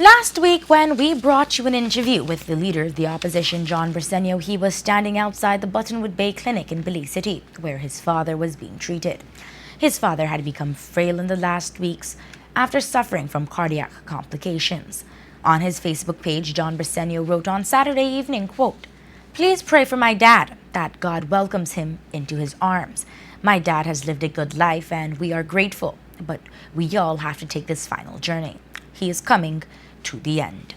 Last week, when we brought you an interview with the leader of the opposition, John Briceño, he was standing outside the Buttonwood Bay Clinic in Belize City, where his father was being treated. His father had become frail in the last weeks after suffering from cardiac complications. On his Facebook page, John Briceño wrote on Saturday evening, quote, "Please pray for my dad, that God welcomes him into his arms. My dad has lived a good life and we are grateful, but we all have to take this final journey. He is coming to the end."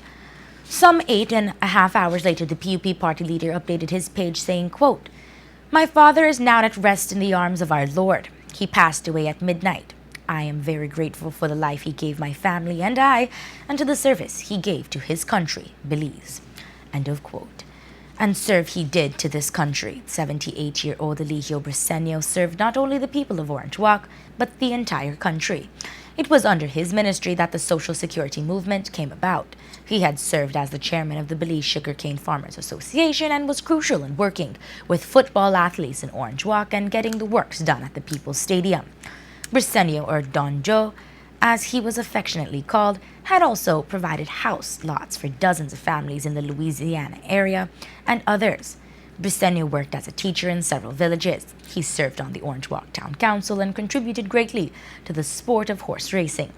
Some 8.5 hours later, the PUP party leader updated his page saying, quote, "My father is now at rest in the arms of our Lord. He passed away at midnight. I am very grateful for the life he gave my family and I, and to the service he gave to his country, Belize." End of quote. And serve he did to this country. 78-year-old Eligio Briceño served not only the people of Orange Walk, but the entire country. It was under his ministry that the Social Security movement came about. He had served as the chairman of the Belize Sugarcane Farmers Association and was crucial in working with football athletes in Orange Walk and getting the works done at the People's Stadium. Briceño, or Don Joe, as he was affectionately called, had also provided house lots for dozens of families in the Louisiana area and others. Briceño worked as a teacher in several villages. He served on the Orange Walk Town Council and contributed greatly to the sport of horse racing.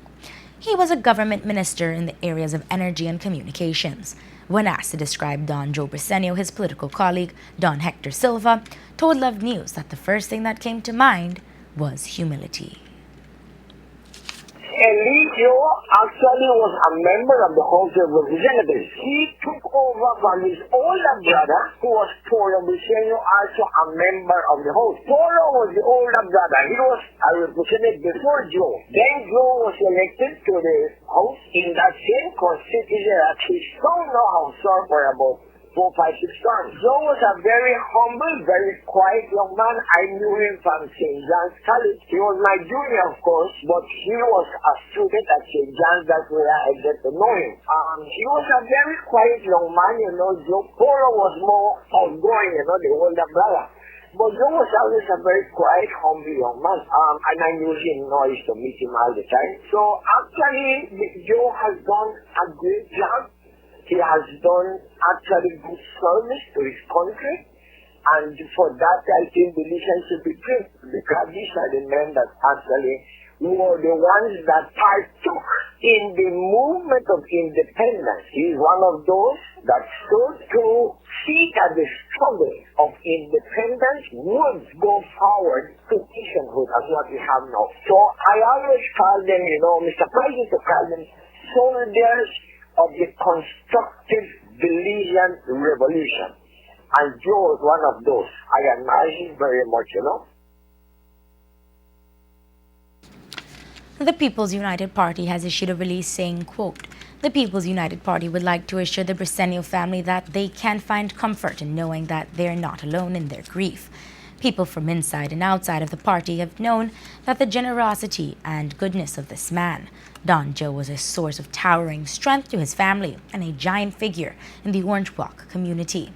He was a government minister in the areas of energy and communications. When asked to describe Don Joe Briceño, his political colleague, Don Hector Silva, told Love News that the first thing that came to mind was humility. Eligio actually was a member of the House of Representatives. He took over from his older brother, who was Toro Briceño, also a member of the House. Toro was the older brother. He was a representative before Joe. Then Joe was elected to the House in that same constituency that his son now has served for about 4, 5, 6 terms. Joe was a very humble, very quiet young man. I knew him from St. John's College. He was my junior, of course, but he was a student at St. John's. That's where I get to know him. He was a very quiet young man, Joe. Poro was more outgoing, the older brother. But Joe was always a very quiet, humble young man. And I knew him, I used to meet him all the time. So actually, Joe has done a great job. He has done actually good service to his country, and for that I think Belizeans should be grateful, because these are the men that actually were the ones that partook in the movement of independence. He is one of those that stood to see that the struggle of independence would go forward to nationhood as what we have now. So I always call them, Mr. President, to call them soldiers of the constructive Belizean revolution. And Joe is one of those. I admire him very much, The People's United Party has issued a release saying, quote, "The People's United Party would like to assure the Briceño family that they can find comfort in knowing that they're not alone in their grief. People from inside and outside of the party have known that the generosity and goodness of this man, Don Joe, was a source of towering strength to his family and a giant figure in the Orange Walk community.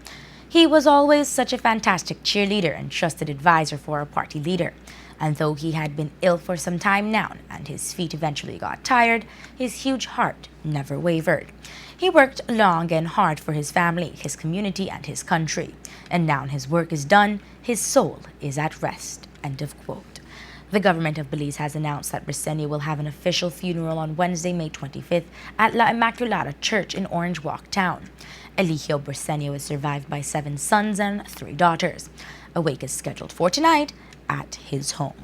He was always such a fantastic cheerleader and trusted advisor for our party leader. And though he had been ill for some time now and his feet eventually got tired, his huge heart never wavered. He worked long and hard for his family, his community, and his country. And now his work is done, his soul is at rest." End of quote. The government of Belize has announced that Briceño will have an official funeral on Wednesday, May 25th at La Immaculata Church in Orange Walk Town. Eligio Briceño is survived by 7 sons and 3 daughters. A wake is scheduled for tonight at his home.